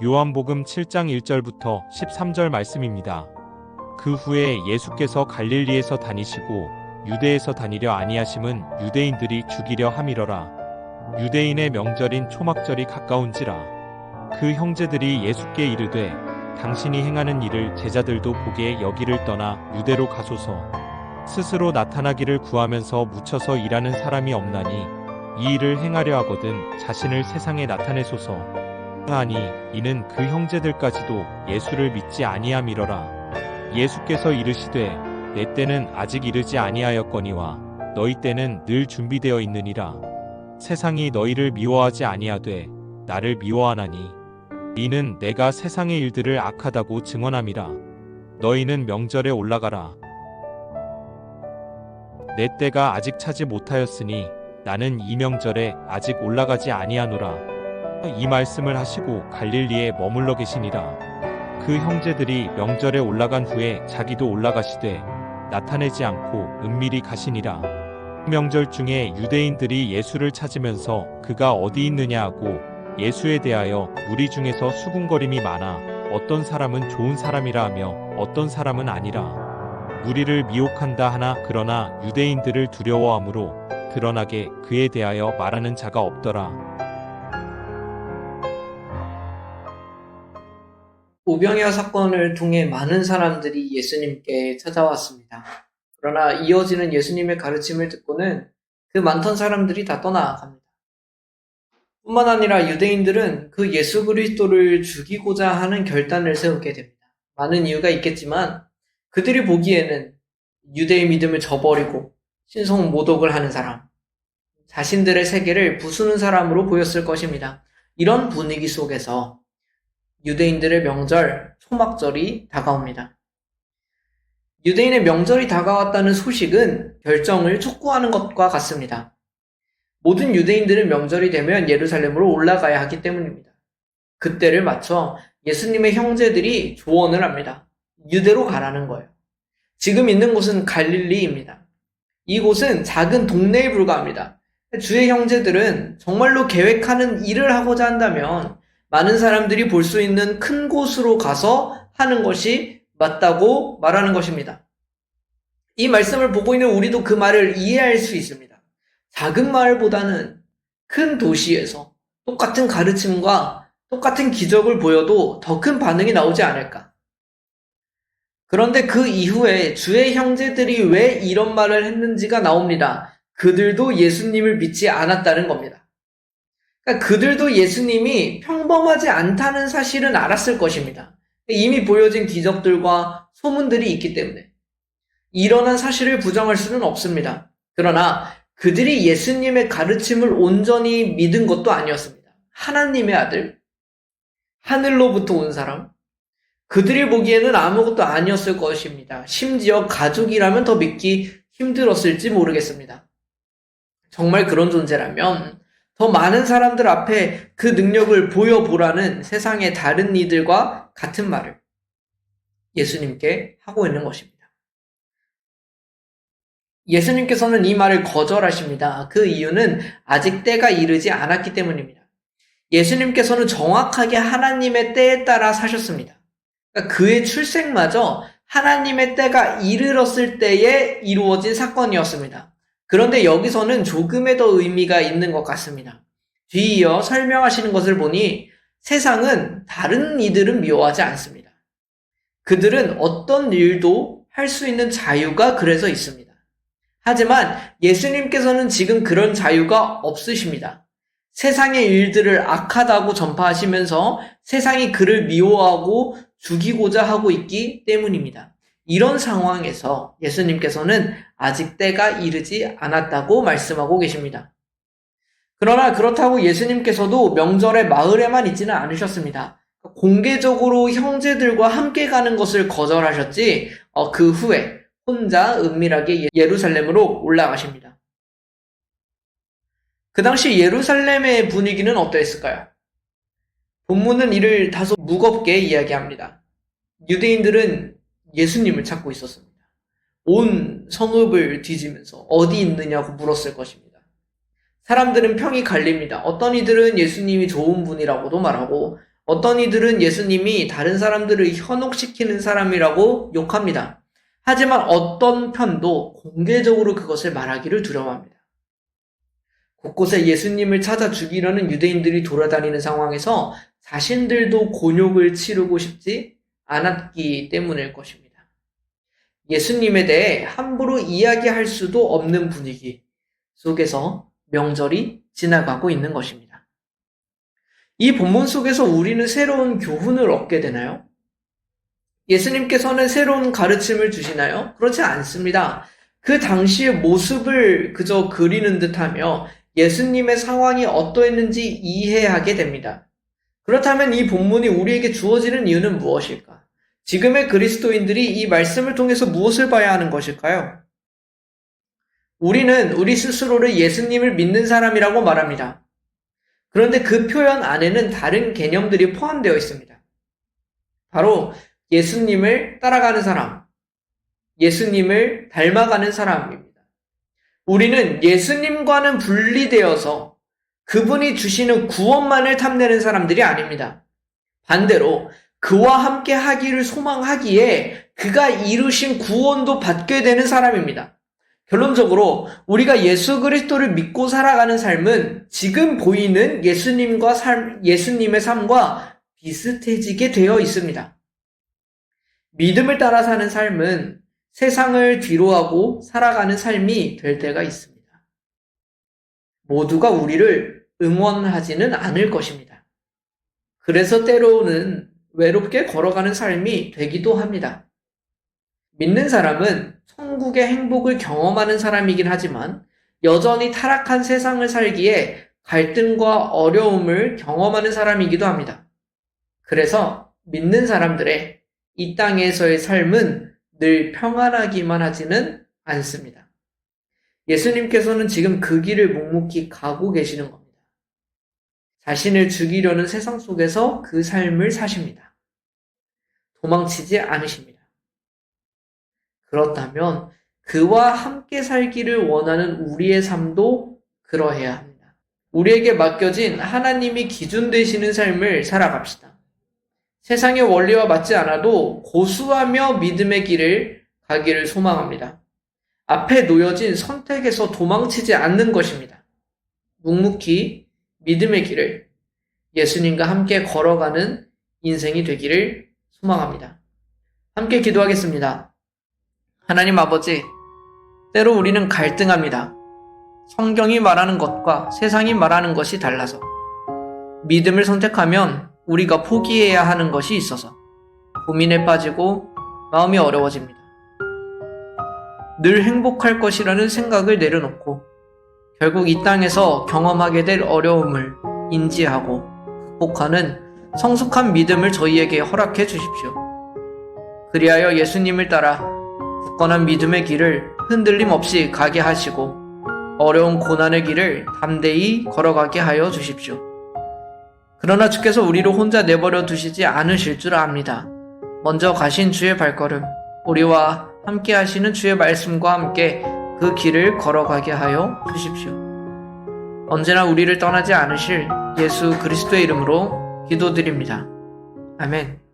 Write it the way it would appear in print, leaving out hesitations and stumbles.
요한복음 7장 1절부터 13절 말씀입니다. 그 후에 예수께서 갈릴리에서 다니시고 유대에서 다니려 아니하심은 유대인들이 죽이려 함이러라. 유대인의 명절인 초막절이 가까운지라. 그 형제들이 예수께 이르되 당신이 행하는 일을 제자들도 보게 여기를 떠나 유대로 가소서. 스스로 나타나기를 구하면서 묻혀서 일하는 사람이 없나니 이 일을 행하려 하거든 자신을 세상에 나타내소서. 하니 이는 그 형제들까지도 예수를 믿지 아니함이러라. 예수께서 이르시되 내 때는 아직 이르지 아니하였거니와 너희 때는 늘 준비되어 있느니라. 세상이 너희를 미워하지 아니하되 나를 미워하나니 이는 내가 세상의 일들을 악하다고 증언함이라. 너희는 명절에 올라가라. 내 때가 아직 차지 못하였으니 나는 이 명절에 아직 올라가지 아니하노라. 이 말씀을 하시고 갈릴리에 머물러 계시니라. 그 형제들이 명절에 올라간 후에 자기도 올라가시되 나타내지 않고 은밀히 가시니라. 명절 중에 유대인들이 예수를 찾으면서 그가 어디 있느냐 하고 예수에 대하여 무리 중에서 수군거림이 많아 어떤 사람은 좋은 사람이라 하며 어떤 사람은 아니라 무리를 미혹한다 하나 그러나 유대인들을 두려워함으로 드러나게 그에 대하여 말하는 자가 없더라. 오병이어 사건을 통해 많은 사람들이 예수님께 찾아왔습니다. 그러나 이어지는 예수님의 가르침을 듣고는 그 많던 사람들이 다 떠나갑니다. 뿐만 아니라 유대인들은 그 예수 그리스도를 죽이고자 하는 결단을 세우게 됩니다. 많은 이유가 있겠지만 그들이 보기에는 유대의 믿음을 저버리고 신성 모독을 하는 사람, 자신들의 세계를 부수는 사람으로 보였을 것입니다. 이런 분위기 속에서 유대인들의 명절, 초막절이 다가옵니다. 유대인의 명절이 다가왔다는 소식은 결정을 촉구하는 것과 같습니다. 모든 유대인들은 명절이 되면 예루살렘으로 올라가야 하기 때문입니다. 그때를 맞춰 예수님의 형제들이 조언을 합니다. 유대로 가라는 거예요. 지금 있는 곳은 갈릴리입니다. 이곳은 작은 동네에 불과합니다. 주의 형제들은 정말로 계획하는 일을 하고자 한다면 많은 사람들이 볼 수 있는 큰 곳으로 가서 하는 것이 맞다고 말하는 것입니다. 이 말씀을 보고 있는 우리도 그 말을 이해할 수 있습니다. 작은 마을보다는 큰 도시에서 똑같은 가르침과 똑같은 기적을 보여도 더 큰 반응이 나오지 않을까. 그런데 그 이후에 주의 형제들이 왜 이런 말을 했는지가 나옵니다. 그들도 예수님을 믿지 않았다는 겁니다. 그러니까 그들도 예수님이 평범하지 않다는 사실은 알았을 것입니다. 이미 보여진 기적들과 소문들이 있기 때문에 일어난 사실을 부정할 수는 없습니다. 그러나 그들이 예수님의 가르침을 온전히 믿은 것도 아니었습니다. 하나님의 아들, 하늘로부터 온 사람, 그들이 보기에는 아무것도 아니었을 것입니다. 심지어 가족이라면 더 믿기 힘들었을지 모르겠습니다. 정말 그런 존재라면 더 많은 사람들 앞에 그 능력을 보여보라는 세상의 다른 이들과 같은 말을 예수님께 하고 있는 것입니다. 예수님께서는 이 말을 거절하십니다. 그 이유는 아직 때가 이르지 않았기 때문입니다. 예수님께서는 정확하게 하나님의 때에 따라 사셨습니다. 그러니까 그의 출생마저 하나님의 때가 이르렀을 때에 이루어진 사건이었습니다. 그런데 여기서는 조금의 더 의미가 있는 것 같습니다. 뒤이어 설명하시는 것을 보니 세상은 다른 이들은 미워하지 않습니다. 그들은 어떤 일도 할 수 있는 자유가 그래서 있습니다. 하지만 예수님께서는 지금 그런 자유가 없으십니다. 세상의 일들을 악하다고 전파하시면서 세상이 그를 미워하고 죽이고자 하고 있기 때문입니다. 이런 상황에서 예수님께서는 아직 때가 이르지 않았다고 말씀하고 계십니다. 그러나 그렇다고 예수님께서도 명절에 마을에만 있지는 않으셨습니다. 공개적으로 형제들과 함께 가는 것을 거절하셨지 그 후에 혼자 은밀하게 예루살렘으로 올라가십니다. 그 당시 예루살렘의 분위기는 어떠했을까요? 본문은 이를 다소 무겁게 이야기합니다. 유대인들은 예수님을 찾고 있었습니다. 온 성읍을 뒤지면서 어디 있느냐고 물었을 것입니다. 사람들은 평이 갈립니다. 어떤 이들은 예수님이 좋은 분이라고도 말하고 어떤 이들은 예수님이 다른 사람들을 현혹시키는 사람이라고 욕합니다. 하지만 어떤 편도 공개적으로 그것을 말하기를 두려워합니다. 곳곳에 예수님을 찾아 죽이려는 유대인들이 돌아다니는 상황에서 자신들도 곤욕을 치르고 싶지 않았기 때문일 것입니다. 예수님에 대해 함부로 이야기할 수도 없는 분위기 속에서 명절이 지나가고 있는 것입니다. 이 본문 속에서 우리는 새로운 교훈을 얻게 되나요? 예수님께서는 새로운 가르침을 주시나요? 그렇지 않습니다. 그 당시의 모습을 그저 그리는 듯하며 예수님의 상황이 어떠했는지 이해하게 됩니다. 그렇다면 이 본문이 우리에게 주어지는 이유는 무엇일까? 지금의 그리스도인들이 이 말씀을 통해서 무엇을 봐야 하는 것일까요? 우리는 우리 스스로를 예수님을 믿는 사람이라고 말합니다. 그런데 그 표현 안에는 다른 개념들이 포함되어 있습니다. 바로 예수님을 따라가는 사람, 예수님을 닮아가는 사람입니다. 우리는 예수님과는 분리되어서 그분이 주시는 구원만을 탐내는 사람들이 아닙니다. 반대로 그와 함께 하기를 소망하기에 그가 이루신 구원도 받게 되는 사람입니다. 결론적으로 우리가 예수 그리스도를 믿고 살아가는 삶은 지금 보이는 예수님의 삶과 비슷해지게 되어 있습니다. 믿음을 따라 사는 삶은 세상을 뒤로하고 살아가는 삶이 될 때가 있습니다. 모두가 우리를 응원하지는 않을 것입니다. 그래서 때로는 외롭게 걸어가는 삶이 되기도 합니다. 믿는 사람은 천국의 행복을 경험하는 사람이긴 하지만 여전히 타락한 세상을 살기에 갈등과 어려움을 경험하는 사람이기도 합니다. 그래서 믿는 사람들의 이 땅에서의 삶은 늘 평안하기만 하지는 않습니다. 예수님께서는 지금 그 길을 묵묵히 가고 계시는 겁니다. 자신을 죽이려는 세상 속에서 그 삶을 사십니다. 도망치지 않으십니다. 그렇다면 그와 함께 살기를 원하는 우리의 삶도 그러해야 합니다. 우리에게 맡겨진 하나님이 기준 되시는 삶을 살아갑시다. 세상의 원리와 맞지 않아도 고수하며 믿음의 길을 가기를 소망합니다. 앞에 놓여진 선택에서 도망치지 않는 것입니다. 묵묵히 믿음의 길을 예수님과 함께 걸어가는 인생이 되기를 소망합니다. 함께 기도하겠습니다. 하나님 아버지, 때로 우리는 갈등합니다. 성경이 말하는 것과 세상이 말하는 것이 달라서 믿음을 선택하면 우리가 포기해야 하는 것이 있어서 고민에 빠지고 마음이 어려워집니다. 늘 행복할 것이라는 생각을 내려놓고 결국 이 땅에서 경험하게 될 어려움을 인지하고 극복하는 성숙한 믿음을 저희에게 허락해 주십시오. 그리하여 예수님을 따라 굳건한 믿음의 길을 흔들림 없이 가게 하시고 어려운 고난의 길을 담대히 걸어가게 하여 주십시오. 그러나 주께서 우리를 혼자 내버려 두시지 않으실 줄 압니다. 먼저 가신 주의 발걸음, 우리와 함께 하시는 주의 말씀과 함께 그 길을 걸어가게 하여 주십시오. 언제나 우리를 떠나지 않으실 예수 그리스도의 이름으로 기도드립니다. 아멘.